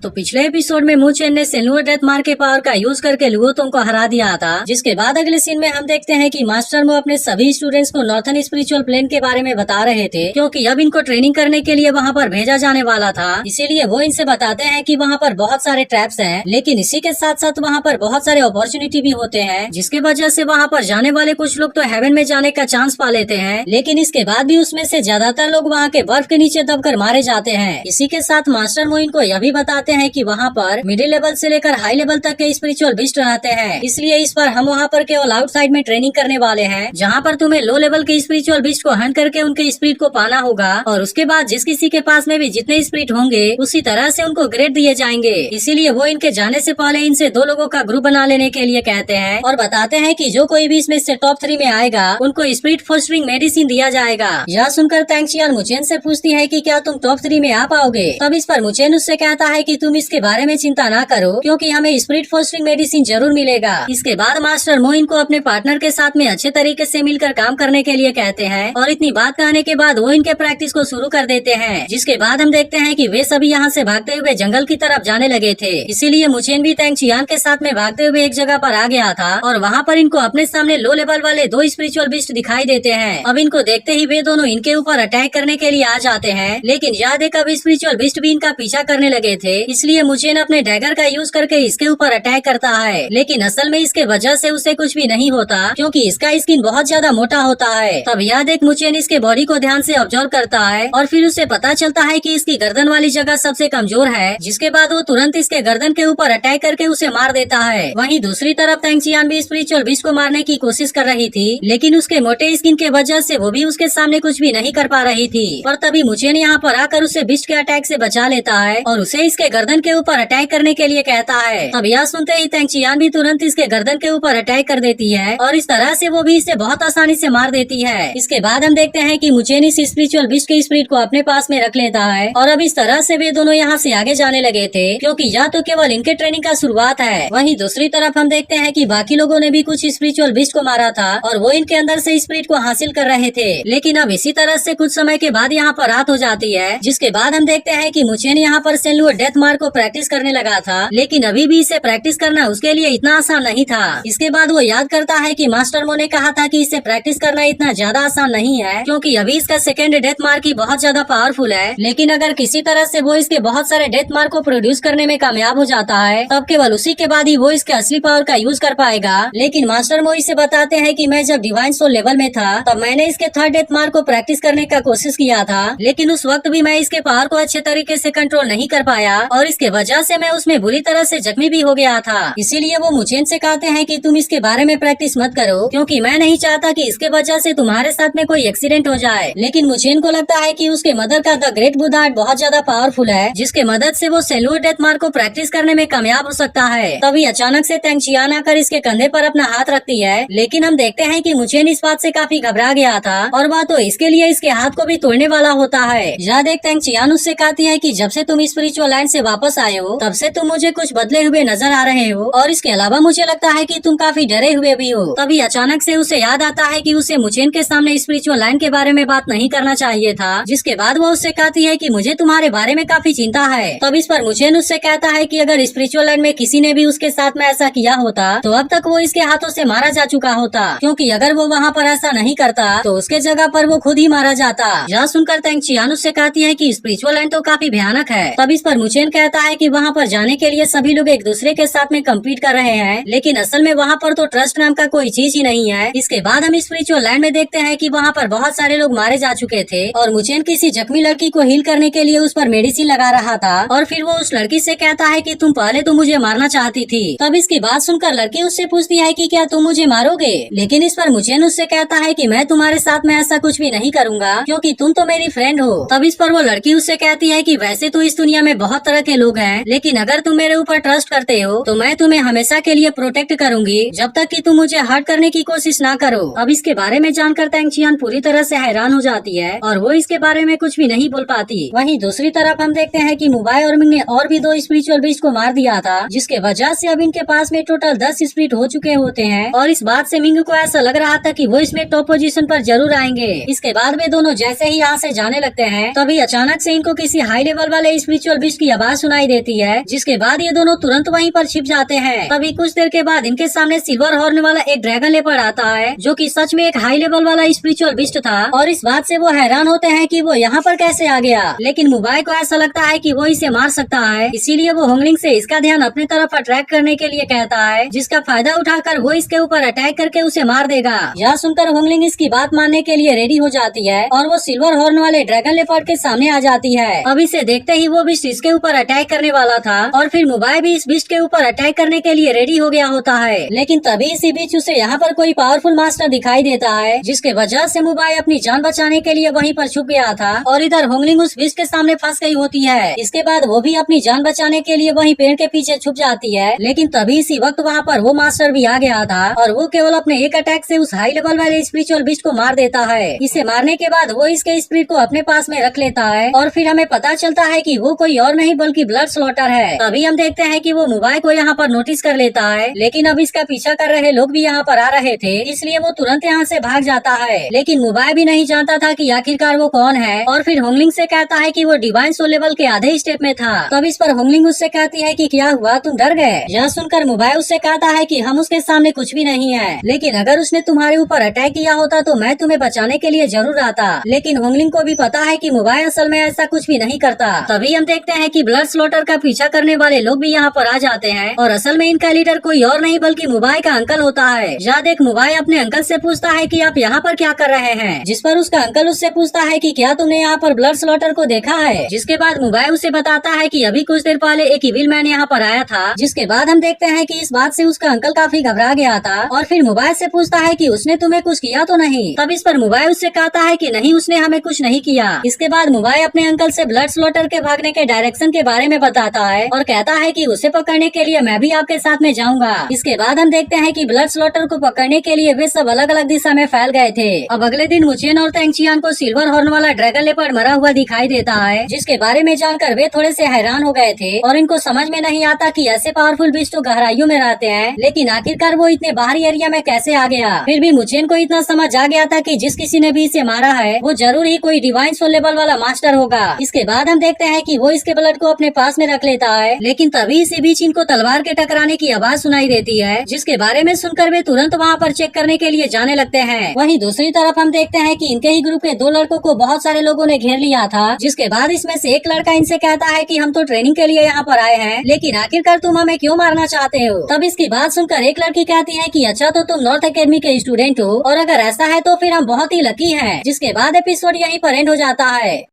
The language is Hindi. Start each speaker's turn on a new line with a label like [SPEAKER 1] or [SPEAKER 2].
[SPEAKER 1] तो पिछले एपिसोड में मू चेन ने सेनुअर डेथ मार के पावर का यूज करके लुओतोंग को हरा दिया था, जिसके बाद अगले सीन में हम देखते हैं कि मास्टर मो अपने सभी स्टूडेंट्स को नॉर्थन स्पिरिचुअल प्लेन के बारे में बता रहे थे, क्योंकि अब इनको ट्रेनिंग करने के लिए वहाँ पर भेजा जाने वाला था। इसीलिए वो इनसे बताते हैं कि वहाँ पर बहुत सारे ट्रैप्स हैं, लेकिन इसी के साथ साथ वहाँ पर बहुत सारे अपॉर्चुनिटी भी होते हैं, जिसके वजह से वहाँ पर जाने वाले कुछ लोग तो हेवन में जाने का चांस पा लेते हैं, लेकिन इसके बाद भी उसमें से ज्यादातर लोग वहाँ के बर्फ के नीचे दबकर मारे जाते हैं। इसी के साथ मास्टर मो इनको यह भी बताते हैं कि वहाँ पर मिडिल लेवल से लेकर हाई लेवल तक के स्पिरिचुअल बीस्ट रहते हैं, इसलिए इस बार हम वहाँ पर केवल आउटसाइड में ट्रेनिंग करने वाले हैं, जहाँ पर तुम्हें लो लेवल के स्पिरिचुअल बीस्ट को हंट करके उनके स्पिरिट को पाना होगा, और उसके बाद जिस किसी के पास में भी जितने स्पिरिट होंगे उसी तरह से उनको ग्रेड दिए जाएंगे। इसीलिए वो इनके जाने से पहले इनसे 2 लोगों का ग्रुप बना लेने के लिए कहते हैं और बताते हैं कि जो कोई भी इसमें से टॉप 3 में आएगा उनको स्पिरिट फोस्टरिंग मेडिसिन दिया जाएगा। यह सुनकर तैंगचियान मुचेन से पूछती है कि क्या तुम टॉप 3 में आ पाओगे। तब इस पर मुचेन उससे कहता है कि तुम इसके बारे में चिंता ना करो, क्योंकि हमें स्पिरिट फोस्टरिंग मेडिसिन जरूर मिलेगा। इसके बाद मास्टर मो इनको अपने पार्टनर के साथ में अच्छे तरीके से मिलकर काम करने के लिए कहते हैं, और इतनी बात कहने के बाद वो इनके प्रैक्टिस को शुरू कर देते हैं, जिसके बाद हम देखते हैं कि वे सभी यहाँ से भागते हुए जंगल की तरफ जाने लगे थे। इसीलिए मुचेन भी तैंगचियान के साथ में भागते हुए एक जगह पर आ गया था, और वहाँ पर इनको अपने सामने लो लेवल वाले 2 स्पिरिचुअल बीस्ट दिखाई देते हैं। अब इनको देखते ही वे दोनों इनके ऊपर अटैक करने के लिए आ जाते हैं, लेकिन याद है कब स्पिरिचुअल बीस्ट भी इनका पीछा करने लगे थे, इसलिए मुचेन अपने डैगर का यूज करके इसके ऊपर अटैक करता है, लेकिन असल में इसके वजह से उसे कुछ भी नहीं होता, क्योंकि इसका स्किन बहुत ज्यादा मोटा होता है। तब यह देख मुचेन इसके बॉडी को ध्यान से ऑब्जर्व करता है, और फिर उसे पता चलता है कि इसकी गर्दन वाली जगह सबसे कमजोर है, जिसके बाद वो तुरंत इसके गर्दन के ऊपर अटैक करके उसे मार देता है। वहीं दूसरी तरफ तैंगचियान भी स्पिरिचुअल बीस्ट को मारने की कोशिश कर रही थी, लेकिन उसके मोटे स्किन के वजह से वो भी उसके सामने कुछ भी नहीं कर पा रही थी। पर तभी मुचेन यहाँ पर आकर उसे बीस्ट के अटैक से बचा लेता है, और उसे इसके गर्दन के ऊपर अटैक करने के लिए कहता है। तब यह सुनते ही तैंगचियान भी तुरंत इसके गर्दन के ऊपर अटैक कर देती है, और इस तरह से वो भी इसे बहुत आसानी से मार देती है। इसके बाद हम देखते हैं कि मुचेन इस स्पिरिचुअल बीस्ट के स्पिरिट को अपने पास में रख लेता है, और अब इस तरह से वे दोनों यहाँ से आगे जाने लगे थे, क्योंकि यह तो केवल इनके ट्रेनिंग का शुरुआत है। वहीं दूसरी तरफ हम देखते हैं कि बाकी लोगों ने भी कुछ स्पिरिचुअल बीस्ट को मारा था, और वो इनके अंदर से स्पिरिट को हासिल कर रहे थे, लेकिन अब इसी तरह से कुछ समय के बाद यहाँ पर रात हो जाती है, जिसके बाद हम देखते हैं कि मुचेन यहाँ पर सेनुअर डेथ मार को प्रैक्टिस करने लगा था, लेकिन अभी भी इसे प्रैक्टिस करना उसके लिए इतना आसान नहीं था। इसके बाद वो याद करता है कि मास्टर मो ने कहा था कि इसे प्रैक्टिस करना इतना ज्यादा आसान नहीं है, क्योंकि अभी इसका सेकेंड डेथ मार की बहुत ज्यादा पावरफुल है, लेकिन अगर किसी तरह से वो इसके बहुत सारे डेथ मार को प्रोड्यूस करने में कामयाब हो जाता है, तब केवल उसी के बाद ही वो इसके असली पावर का यूज कर पाएगा। लेकिन मास्टर मो इसे बताते हैं कि मैं जब डिवाइन सोल लेवल में था तब मैंने इसके थर्ड डेथ मार को प्रैक्टिस करने का कोशिश किया था, लेकिन उस वक्त भी मैं इसके पावर को अच्छे तरीके से कंट्रोल नहीं कर पाया, और इसके वजह से मैं उसमें बुरी तरह से जख्मी भी हो गया था। इसीलिए वो मुचेन से कहते हैं कि तुम इसके बारे में प्रैक्टिस मत करो, क्योंकि मैं नहीं चाहता कि इसके वजह से तुम्हारे साथ में कोई एक्सीडेंट हो जाए। लेकिन मुचेन को लगता है कि उसके मदर का द ग्रेट बुद्ध बहुत ज्यादा पावरफुल है, जिसके मदद से वो सेनुअर डेथ मार को प्रैक्टिस करने में कामयाब हो सकता है। तभी अचानक से तैंगचियान आकर इसके कंधे पर अपना हाथ रखती है, लेकिन हम देखते हैं कि मुचेन इस बात से काफी घबरा गया था, और वह तो इसके लिए इसके हाथ को भी तोड़ने वाला होता है। यह देख तैंगचियान उससे कहती है कि जब से तुम स्पिरिचुअल लाइन से वापस आए हो तब से तुम मुझे कुछ बदले हुए नजर आ रहे हो, और इसके अलावा मुझे लगता है कि तुम काफी डरे हुए भी हो। तभी अचानक से उसे याद आता है कि उसे मुचेन के सामने स्पिरिचुअल लाइन के बारे में बात नहीं करना चाहिए था, जिसके बाद वो उससे कहती है कि मुझे तुम्हारे बारे में काफी चिंता है। तब इस पर मुचेन उससे कहता है कि अगर स्पिरिचुअल लाइन में किसी ने भी उसके साथ में ऐसा किया होता तो अब तक वो इसके हाथों से मारा जा चुका होता, क्योंकि अगर वो वहाँ पर ऐसा नहीं करता तो उसके जगह पर वो खुद ही मारा जाता। यह सुनकर तैंगचियान उससे कहती है कि स्पिरिचुअल लाइन तो काफी भयानक है। तब इस पर मुचेन कहता है कि वहाँ पर जाने के लिए सभी लोग एक दूसरे के साथ में कम्पीट कर रहे हैं, लेकिन असल में वहाँ पर तो ट्रस्ट नाम का कोई चीज ही नहीं है। इसके बाद हम स्पिरिचुअल लैंड में देखते हैं कि वहाँ पर बहुत सारे लोग मारे जा चुके थे, और मुचेन किसी जख्मी लड़की को हील करने के लिए उस पर मेडिसिन लगा रहा था, और फिर वो उस लड़की से कहता है कि तुम पहले तो मुझे मारना चाहती थी। तब इसकी बात सुनकर लड़की उससे पूछती है कि क्या तुम मुझे मारोगे, लेकिन इस पर मुचेन उससे कहता है कि मैं तुम्हारे साथ में ऐसा कुछ भी नहीं करूँगा, क्योंकि तुम तो मेरी फ्रेंड हो। तब इस पर वो लड़की उससे कहती है कि वैसे तो इस दुनिया में बहुत तरह के लोग हैं, लेकिन अगर तुम मेरे ऊपर ट्रस्ट करते हो तो मैं तुम्हें हमेशा के लिए प्रोटेक्ट करूंगी, जब तक कि तुम मुझे हर्ट करने की कोशिश ना करो। अब इसके बारे में जानकर तैंगचियान पूरी तरह से हैरान हो जाती है, और वो इसके बारे में कुछ भी नहीं बोल पाती। वहीं दूसरी तरफ हम देखते हैं कि मुबाई और मिंग ने और भी 2 स्पिरिचुअल बीस्ट को मार दिया था, जिसके वजह से अब इनके पास में टोटल 10 स्पिरिट हो चुके होते हैं, और इस बात से मिंग को ऐसा लग रहा था कि वो इसमें टॉप पोजीशन पर जरूर आएंगे। इसके बाद वे दोनों जैसे ही यहाँ से जाने लगते हैं, तभी अचानक से इनको किसी हाई लेवल वाले स्पिरिचुअल बीस्ट की आवाज आवाज सुनाई देती है, जिसके बाद ये दोनों तुरंत वहीं पर छिप जाते हैं। तभी कुछ देर के बाद इनके सामने सिल्वर हॉर्न वाला एक ड्रैगन लेपर्ड आता है, जो कि सच में एक हाई लेवल वाला स्पिरिचुअल बिस्ट था। और इस बात से वो हैरान होते हैं कि वो यहाँ पर कैसे आ गया। लेकिन मुबाई को ऐसा लगता है कि वो इसे मार सकता है, इसीलिए वो होंगलिंग से इसका ध्यान अपने तरफ अट्रैक्ट करने के लिए कहता है, जिसका फायदा उठाकर वो इसके ऊपर अटैक करके उसे मार देगा। यह सुनकर होंगलिंग इसकी बात मानने के लिए रेडी हो जाती है और वो सिल्वर हॉर्न वाले ड्रैगन लेपर्ड के सामने आ जाती है। अब इसे देखते ही वो बिस्ट इसके ऊपर अटैक करने वाला था और फिर मुबाई भी इस बिस्ट के ऊपर अटैक करने के लिए रेडी हो गया होता है। लेकिन तभी इसी बीच उसे यहाँ पर कोई पावरफुल मास्टर दिखाई देता है, जिसके वजह से मुबाई अपनी जान बचाने के लिए वहीं पर छुप गया था और इधर होंगलिंग उस बिस्ट के सामने फंस गई होती है। इसके बाद वो भी अपनी जान बचाने के लिए वहीं पेड़ के पीछे छुप जाती है। लेकिन तभी इसी वक्त वहाँ पर वो मास्टर भी आ गया था और वो केवल अपने एक अटैक से उस हाई लेवल वाले स्पिरिचुअल बिस्ट को मार देता है। इसे मारने के बाद वो इसके स्पिरिट को अपने पास में रख लेता है और फिर हमें पता चलता है कि वो कोई और नहीं बल्कि ब्लड स्लॉटर है। तभी हम देखते हैं कि वो मुबाई को यहाँ पर नोटिस कर लेता है, लेकिन अब इसका पीछा कर रहे लोग भी यहाँ पर आ रहे थे, इसलिए वो तुरंत यहाँ से भाग जाता है। लेकिन मुबाई भी नहीं जानता था कि आखिरकार वो कौन है और फिर होंगलिंग से कहता है कि वो डिवाइन सोल लेवल के आधे स्टेप में था। तब इस पर होंगलिंग उससे कहती है कि क्या हुआ, तुम डर गए। यह सुनकर मुबाई उससे कहता है कि हम उसके सामने कुछ भी नहीं है, लेकिन अगर उसने तुम्हारे ऊपर अटैक किया होता तो मैं तुम्हें बचाने के लिए जरूर आता। लेकिन होंगलिंग को भी पता है कि मुबाई असल में ऐसा कुछ भी नहीं करता। तभी हम देखते हैं कि ब्लड स्लॉटर का पीछा करने वाले लोग भी यहाँ पर आ जाते हैं और असल में इनका लीडर कोई और नहीं बल्कि मुबाई का अंकल होता है। यह देख मुबाई अपने अंकल से पूछता है कि आप यहाँ पर क्या कर रहे हैं, जिस पर उसका अंकल उससे पूछता है कि क्या तुमने यहाँ पर ब्लड स्लॉटर को देखा है। जिसके बाद मुबाई उसे बताता है कि अभी कुछ देर पहले एक इविल मैन यहाँ पर आया था। जिसके बाद हम देखते हैं कि इस बात से उसका अंकल काफी घबरा गया था और फिर मुबाई से पूछता है कि उसने तुम्हें कुछ किया तो नहीं। तब इस पर मुबाई उससे कहता है कि नहीं, उसने हमें कुछ नहीं किया। इसके बाद मुबाई अपने अंकल से ब्लड स्लॉटर के भागने के डायरेक्शन के बारे में बताता है और कहता है कि उसे पकड़ने के लिए मैं भी आपके साथ में जाऊंगा। इसके बाद हम देखते हैं कि ब्लड स्लॉटर को पकड़ने के लिए वे सब अलग अलग दिशा में फैल गए थे। अब अगले दिन मुचेन और तेंगचियान को सिल्वर हॉर्न वाला ड्रैगन लेपर्ड मरा हुआ दिखाई देता है, जिसके बारे में जानकर वे थोड़े से हैरान हो गए थे और इनको समझ में नहीं आता कि ऐसे पावरफुल बिस्ट तो गहराइयों में रहते हैं, लेकिन आखिरकार वो इतने बाहरी एरिया में कैसे आ गया। फिर भी मुचेन को इतना समझ आ गया था कि जिस किसी ने भी इसे मारा है वो जरूर ही कोई डिवाइन सोल लेवल वाला मास्टर होगा। इसके बाद हम देखते हैं कि वो इसके ब्लड को अपने पास में रख लेता है, लेकिन तभी इसी बीच इनको तलवार के टकराने की आवाज सुनाई देती है, जिसके बारे में सुनकर वे तुरंत वहाँ पर चेक करने के लिए जाने लगते हैं। वहीं दूसरी तरफ हम देखते हैं कि इनके ही ग्रुप के दो लड़कों को बहुत सारे लोगों ने घेर लिया था, जिसके बाद इसमें से एक लड़का इनसे कहता है कि हम तो ट्रेनिंग के लिए यहाँ पर आए हैं, लेकिन आखिरकार तुम हमें क्यों मारना चाहते हो। तब इसकी बात सुनकर एक लड़की कहती है कि अच्छा तो तुम नॉर्थ एकेडमी के स्टूडेंट हो और अगर ऐसा है तो फिर हम बहुत ही लकी हैं। जिसके बाद एपिसोड यहीं पर एंड हो जाता है।